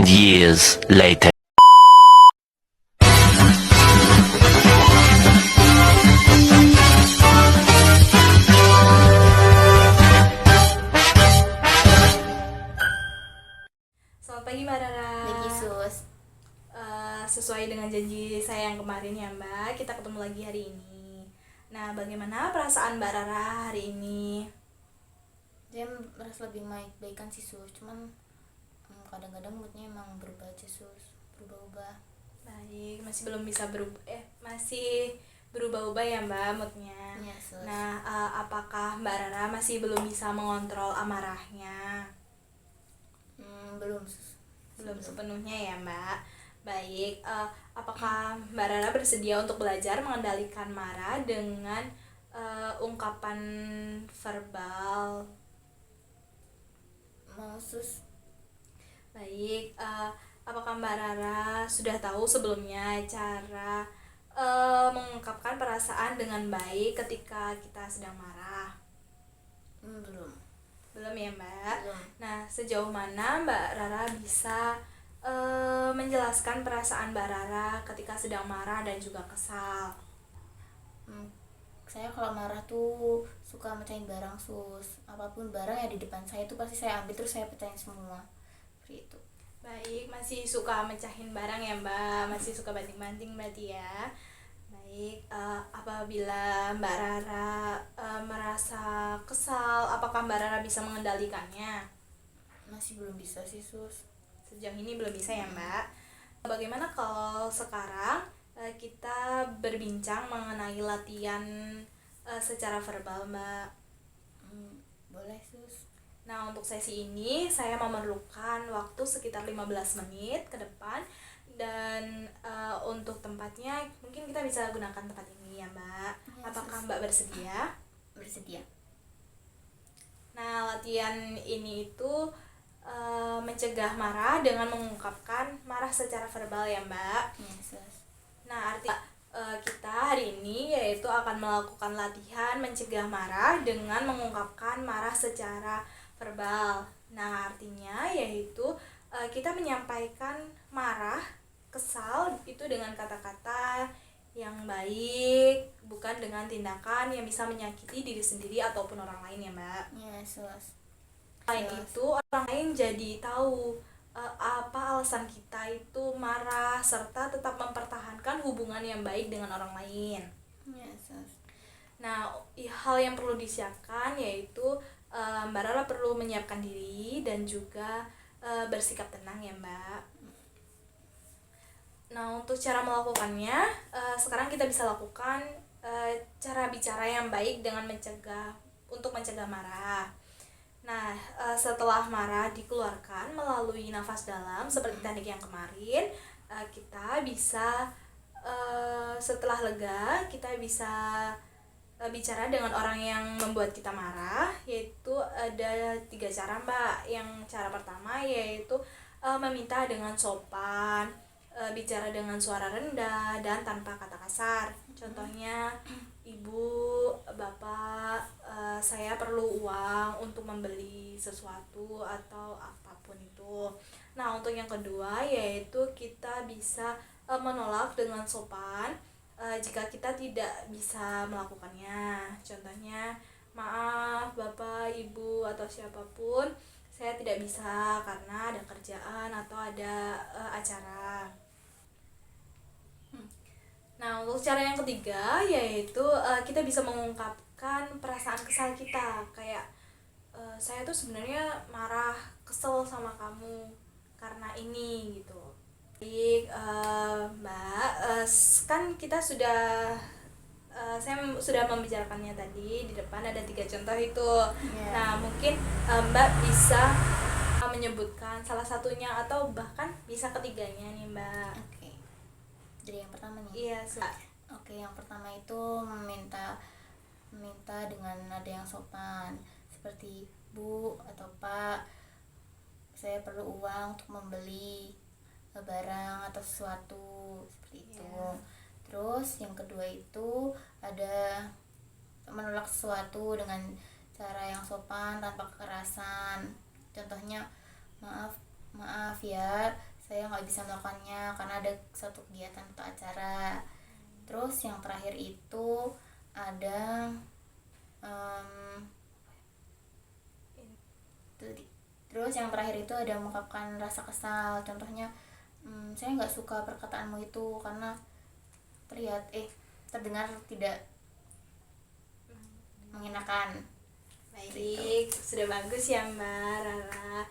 years later. Selamat pagi Mbak Rara. Pagi Sus. Sesuai dengan janji saya yang kemarin ya Mbak, kita ketemu lagi hari ini. Nah, bagaimana perasaan Mbak Rara hari ini? Saya merasa lebih baik-baikan sih Sus, cuman kadang-kadang moodnya emang berubah aja Sus, berubah-ubah. Baik, masih belum bisa masih berubah-ubah ya Mbak moodnya. Iya Sus. Nah, apakah Mbak Rara masih belum bisa mengontrol amarahnya? Belum Sus. Belum sepenuhnya ya Mbak. Baik, apakah Mbak Rara bersedia untuk belajar mengendalikan marah dengan ungkapan verbal? Mau Sus. Baik, apakah Mbak Rara sudah tahu sebelumnya cara mengungkapkan perasaan dengan baik ketika kita sedang marah? Belum. Belum ya Mbak? Belum. Nah, sejauh mana Mbak Rara bisa menjelaskan perasaan Mbak Rara ketika sedang marah dan juga kesal? Saya kalau marah tuh suka mecahin barang Sus. Apapun barang yang di depan saya tuh pasti saya ambil terus saya pecahin semua. Seperti itu. Baik, masih suka mecahin barang ya Mbak, masih suka banting-banting berarti ya. Baik, apabila Mbak Rara merasa kesal, apakah Mbak Rara bisa mengendalikannya? Masih belum bisa sih Sus. Sejauh ini belum bisa ya Mbak. Bagaimana kalau sekarang kita berbincang mengenai latihan secara verbal Mbak? Boleh Sus. Nah, untuk sesi ini saya memerlukan waktu sekitar 15 menit ke depan. Dan untuk tempatnya mungkin kita bisa gunakan tempat ini ya Mbak. Ya, Apakah Sus. Mbak bersedia? Bersedia. Nah, latihan ini itu mencegah marah dengan mengungkapkan marah secara verbal ya Mbak. Ya Sus. Nah, arti kita hari ini yaitu akan melakukan latihan mencegah marah dengan mengungkapkan marah secara verbal. Nah, artinya yaitu kita menyampaikan marah, kesal itu dengan kata-kata yang baik, bukan dengan tindakan yang bisa menyakiti diri sendiri ataupun orang lain ya Mbak. Ya Sus. Selain itu, orang lain jadi tahu apa alasan kita itu marah serta tetap mempertahankan hubungan yang baik dengan orang lain. Ya Sus. Nah, hal yang perlu disiapkan yaitu Mbak Rara perlu menyiapkan diri dan juga bersikap tenang ya Mbak. Nah, untuk cara melakukannya, sekarang kita bisa lakukan cara bicara yang baik dengan untuk mencegah marah. Nah, setelah marah dikeluarkan melalui nafas dalam seperti teknik yang kemarin, kita bisa setelah lega kita bisa bicara dengan orang yang membuat kita marah, yaitu ada 3 cara Mbak. Yang cara pertama yaitu meminta dengan sopan, bicara dengan suara rendah dan tanpa kata kasar. Contohnya, Ibu, Bapak, saya perlu uang untuk membeli sesuatu atau apapun itu. Nah, untuk yang kedua yaitu kita bisa menolak dengan sopan jika kita tidak bisa melakukannya. Contohnya, maaf Bapak, Ibu, atau siapapun, saya tidak bisa karena ada kerjaan atau ada acara. Nah, untuk cara yang ketiga yaitu kita bisa mengungkapkan perasaan kesal kita, kayak saya tuh sebenarnya marah, kesel sama kamu karena ini gitu. Baik, Mbak, kan kita saya sudah membicarakannya tadi, di depan ada 3 contoh itu. Yeah. Nah, mungkin Mbak bisa menyebutkan salah satunya atau bahkan bisa ketiganya nih Mbak. Oke. Dari yang pertama nih. Iya, Oke, yang pertama itu meminta dengan nada yang sopan, seperti Bu atau Pak, saya perlu uang untuk membeli barang atau sesuatu, seperti itu. Terus yang kedua itu ada menolak sesuatu dengan cara yang sopan tanpa kekerasan. Contohnya, maaf maaf ya, saya nggak bisa melakukannya karena ada satu kegiatan atau acara. Terus yang terakhir itu ada terus yang terakhir itu ada mengungkapkan rasa kesal. Contohnya, saya nggak suka perkataanmu itu karena terdengar tidak mengenakan. Baik, sudah bagus ya Mbak Rara.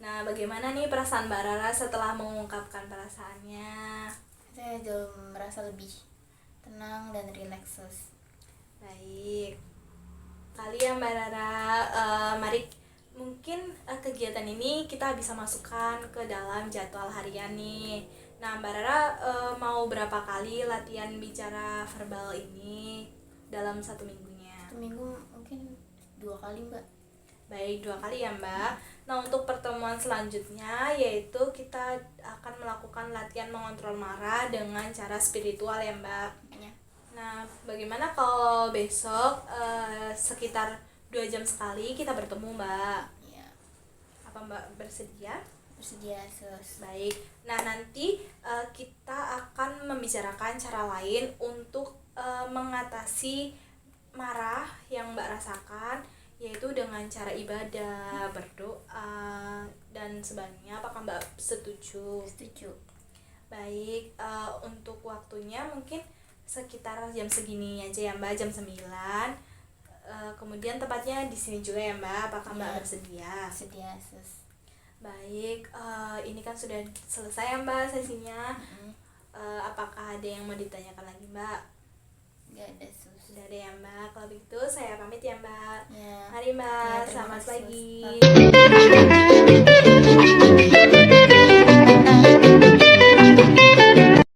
Nah, bagaimana nih perasaan Mbak Rara setelah mengungkapkan perasaannya? Saya jauh merasa lebih tenang dan rileks. Baik, kali ya Mbak Rara, mari mungkin kegiatan ini kita bisa masukkan ke dalam jadwal harian nih. Nah, Mbak Rara mau berapa kali latihan bicara verbal ini dalam satu minggunya? Satu minggu mungkin 2 kali, Mbak. Baik, 2 kali ya Mbak. Nah, untuk pertemuan selanjutnya yaitu kita akan melakukan latihan mengontrol marah dengan cara spiritual ya Mbak. Ya. Nah, bagaimana kalau besok sekitar 2 jam sekali kita bertemu Mbak? Ya, Apa Mbak bersedia? bersedia, Sus. Baik, nah nanti kita akan membicarakan cara lain untuk mengatasi marah yang Mbak rasakan, yaitu dengan cara ibadah, berdoa, dan sebagainya. Apakah Mbak setuju? Setuju. Baik, untuk waktunya mungkin sekitar jam segini aja ya Mbak, jam 9. Kemudian tempatnya di sini juga ya Mbak, apakah Mbak Ya. bersedia? Sedia, Sus. Baik, ini kan sudah selesai ya Mbak sesinya. Mm-mm. Apakah ada yang mau ditanyakan lagi Mbak? Nggak ada, Sus. Sudah ada ya Mbak. Kalau begitu saya pamit ya Mbak. Ya. Mari Mbak, Ya, terima selamat kasih, pagi. Sus.